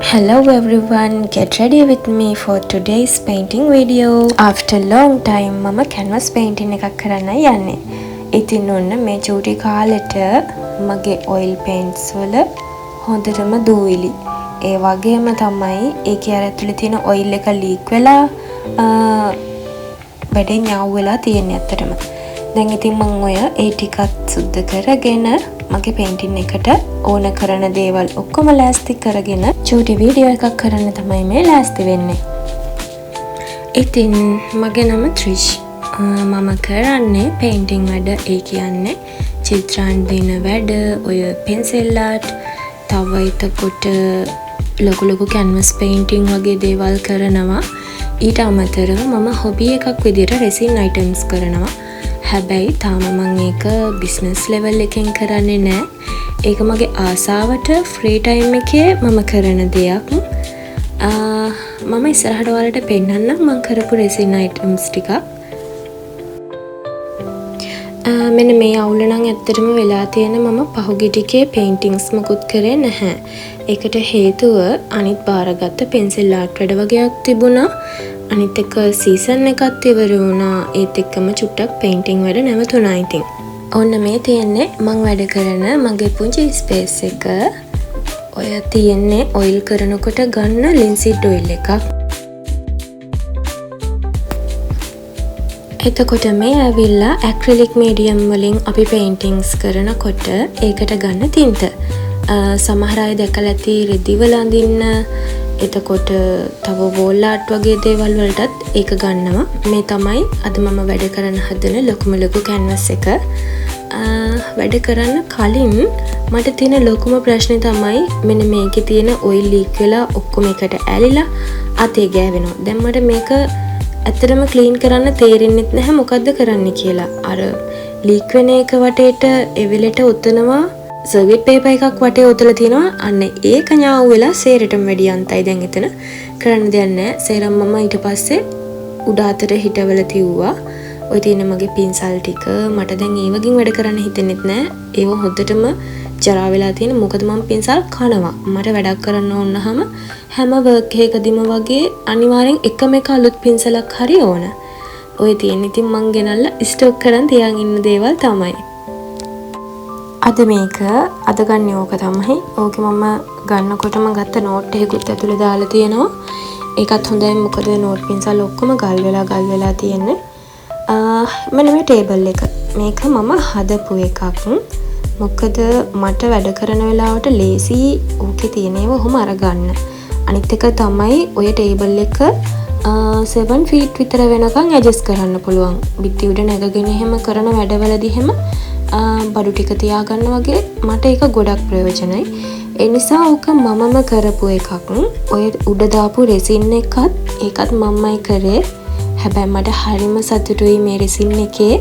Hello everyone, get ready with me for today's painting video. After long time මම canvas painting එකක් කරන්න යන්නේ. ඉතින් ඔන්න මේ චූටි කාලෙට මගේ oil paints වල හොඳටම දූවිලි. ඒ වගේම තමයි ඒකේ අර ඇතුලේ තියෙන oil එක leak වෙලා වැඩේ ඤාව් වෙලා තියෙන්නේ ඇත්තටම. දැන් ඉතින් මම ඔය ඒ ටිකත් සුද්ධ කරගෙන මගේ පේන්ටින් එකට ඕන කරන දේවල් ඔක්කොම ලෑස්ති කරගෙන චූටි වීඩියෝ එකක් කරන්න තමයි මේ ලෑස්ති වෙන්නේ. ඉතින් මගේ නම ත්‍රිෂ්. මම කරන්නේ පේන්ටින් වැඩ. ඒ කියන්නේ චිත්‍රාන්විත වැඩ, ඔය පෙන්සිල් ආර්ට්, තව එතකොට ලොකු කැන්වස් පේන්ටින් වගේ දේවල් කරනවා. ඊට අමතරව මම හොබි එකක් විදිහට රෙසින් අයිටම්ස් කරනවා. හැබැයි තාම මම ඒක බිස්නස් ලෙවල් එකෙන් කරන්නේ නැහැ. ඒක මගේ ආසාවට ෆ්‍රී ටයිම් එකේ මම කරන දෙයක්. මම ඉස්සරහට ඔයාලට පෙන්නන්නම් මම කරපු රෙසින් අයිටම්ස් ටිකක්. මෙන්න මේ අවුල නම් ඇත්තටම වෙලා තියෙන මම පහුගිය ටිකේ පේන්ටින්ග්ස් මොකුත් කරේ නැහැ. ඒකට හේතුව අනිත් බාරගත්ත පෙන්සිල් ආර්ට් වැඩ වගේක් තිබුණා. අනිත් එක සීසන් එකත් ඉවර වුණා. ඒත් එක්කම චුට්ටක් පේන්ටිං වැඩ නැවතුණා ඉතින්. ඔන්න මේ තියෙන්නේ මම වැඩ කරන මගේ පුංචි ස්පේස් එක. ඔය තියෙන්නේ ඔයිල් කරනකොට ගන්න ලින්සිඩ් ඔයිල් එකක්. එතකොට මේ ඇවිල්ලා ඇක්‍රිලික් මීඩියම් වලින් අපි පේන්ටින්ග්ස් කරනකොට ඒකට ගන්න තින්ත. සමහර අය දැකලා ඇති රෙදි වල අඳින්න, එතකොට තව වෝල් ආර්ට් වගේ දේවල් වලටත් ඒක ගන්නවා. මේ තමයි අද මම වැඩ කරන්න හදන ලොකු කැන්වස් එක. වැඩ කරන්න කලින් මට තියෙන ලොකුම ප්‍රශ්නේ තමයි මෙන්න මේකේ තියෙන ඔයිල් ලීක් වෙලා ඔක්කොම එකට ඇලිලා අතේ ගෑවෙනවා. දැන් මට මේක ඇත්තටම ක්ලීන් කරන්න තේරෙන්නේ නැහැ මොකද්ද කරන්න කියලා. අර ලීක් වෙන එක වටේට එවිලට ඔතනවා සර්විට් පේපර් එකක් වටේ ඔතලා තිනවා. අන්න ඒක ඤාව් වෙලා සේරටම වැඩි අන්තයි. දැන් එතන කරන්න දෙයක් නැහැ. සේරම මම ඊට පස්සේ උඩ අතට හිටවල තියුවා. ඔය තියෙන මගේ පින්සල් ටික මට දැන් ඒ වගේම වැඩ කරන්න හිතෙන්නෙත් නැහැ. ඒව හොද්දටම ජරා වෙලා තියෙන. මොකද මම පින්සල් කනවා. මට වැඩක් කරන්න ඕනහම හැම වර්ක් එකකදීම වගේ අනිවාර්යෙන් එකම එක අලුත් පින්සලක් හරි ඕන. ඔය තියෙන ඉතින් මං ගෙනල්ලා ස්ටොක් කරන් තියන් ඉන්න දේවල් තමයි. අද මේක අද ගන්න ඕක තමයි. ඕකේ මම ගන්නකොටම ගත්ත නෝට් එකකුත් ඇතුලේ දාලා තියෙනවා. ඒකත් හොඳයි මොකද නෝට් පින්සල් ඔක්කොම ගල් වෙලා තියෙන්නේ. මෙන්න මේ ටේබල් එක. මේක මම හදපු එකක්. මොකද මට වැඩ කරන වෙලාවට ලේසි ඕකේ තියෙන ඒවා ඔහොම අරගන්න. අනිත් එක තමයි ඔය ටේබල් එක 7 feet විතර වෙනකන් ඇඩ්ජස්ට් කරන්න පුළුවන්. බිත්ති උඩ නැගගෙන එහෙම කරන වැඩවලදී එහෙම බඩු ටික තියාගන්න වගේ මට ඒක ගොඩක් ප්‍රයෝජනයි. ඒ නිසා ඕක මමම කරපු එකක්. ඔය උඩ දාපු රෙසින් ඒකත් මමයි කරේ. හැබැයි මට හරිම සතුටුයි මේ රෙසින් එකේ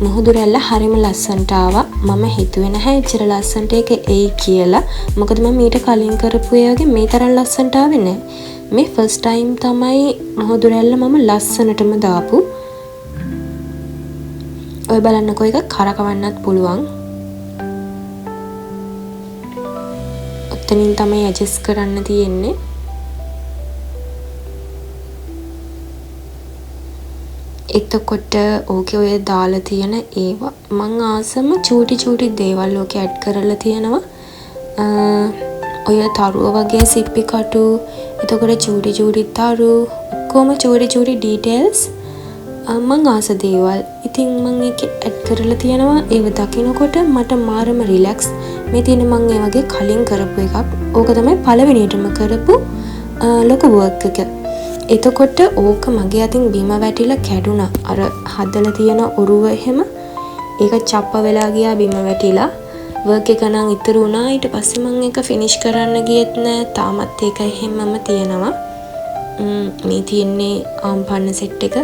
මුහුදු රැල්ල හරිම ලස්සනට ආවා. මම හිතුවේ නැහැ එච්චර ලස්සනට ඒක එයි කියලා. මොකද මම ඊට කලින් කරපු ඒ වගේ මේ තරම් ලස්සනට ආවේ නැහැ. මේ ෆස්ට් ටයිම් තමයි මුහුදු රැල්ල මම ලස්සනටම දාපු. ඔය බලන්නකෝ එක කරකවන්නත් පුළුවන්. ඔතනින් තමයි ඇඩ්ජස්ට් කරන්න තියෙන්නේ. එතකොට ඕකේ ඔය දාලා තියෙන ඒවා මං ආසම චූටි දේවල් ඕකේ ඇඩ් කරලා තියෙනවා. ඔය තරුව වගේ සිප්පි කටු, එතකොට චූටි තරු ඔක්කොම චූටි ඩීටේල්ස් මං ආස දේවල්. ඉතින් මං ඒකේ ඇඩ් කරලා තියෙනවා. ඒව දකිනකොට මට මාරම රිලැක්ස්. මේ තියෙන මං ඒ වගේ කලින් කරපු එකක්. ඕක තමයි පළවෙනියටම කරපු ලොකු වර්ක් එක. එතකොට ඕක මගේ අතින් බිම වැටිලා කැඩුනා. අර හදලා තියෙන ඔරුව එහෙම ඒක චප්ප වෙලා ගියා බිම වැටිලා. වර්ක් එක නම් ඉතුරු වුණා. ඊට පස්සේ මම ඒක ෆිනිෂ් කරන්න ගියෙත් නෑ. තාමත් ඒක එහෙමම තියෙනවා. මේ තියෙන්නේ ආම්පන්න සෙට් එක.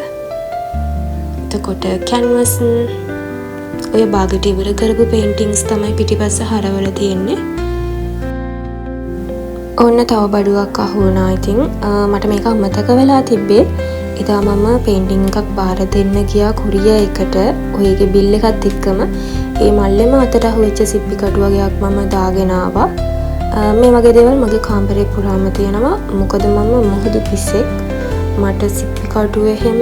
එතකොට කැන්වස් ඔය බාගට ඉවර කරපු පේන්ටින්ග්ස් තමයි පිටිපස්ස හරවලා තියෙන්නේ. ඔන්න තව බඩුවක් අහු වුණා. ඉතින් මට මේක අමතක වෙලා තිබ්බේ. ඉතින් මම පේන්ටිං එකක් බාර දෙන්න ගියා කුරියර් එකට. ඔයගේ බිල් එකත් එක්කම ඒ මල්ලෙම අතට අහුවෙච්ච සිප්පි කටු වගේක් මම දාගෙන ආවා. මේ වගේ දේවල් මගේ කාමරේ පුරාම තියෙනවා. මොකද මම මුහුදු පිස්සෙක්. මට සිප්පි කටුව එහෙම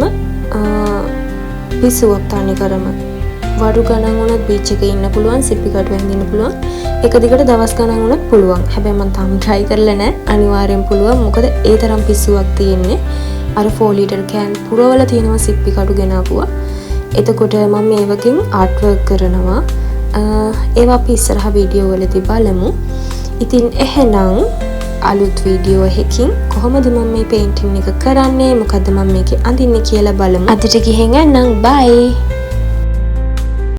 පිස්සුවක් තනිකරම වඩු ගණන් වුණත් බීච් එකේ ඉන්න පුළුවන්, සිප්පි කටුවෙන් ඉන්න පුළුවන්. එක දිගට දවස් ගණන් වුණත් පුළුවන්. හැබැයි මම තාම try කරලා නැහැ. අනිවාර්යෙන් පුළුවන්. මොකද ඒ තරම් පිස්සුවක් තියෙන්නේ. අර 4 ලීටර් කෑන් පුරවල තියෙනවා සිප්පි කටු ගෙනාපුවා. එතකොට මම මේ වගේම ආර්ට් වර්ක් කරනවා. ඒවා අපි ඉස්සරහ වීඩියෝ වලදී බලමු. ඉතින් එහෙනම් අලුත් වීඩියෝ එකකින් කොහොමද මම මේ පේන්ටින් එක කරන්නේ, මොකද්ද මම මේකේ අඳින්නේ කියලා බලමු. අදට ගිහින් යන්නම්. බයි.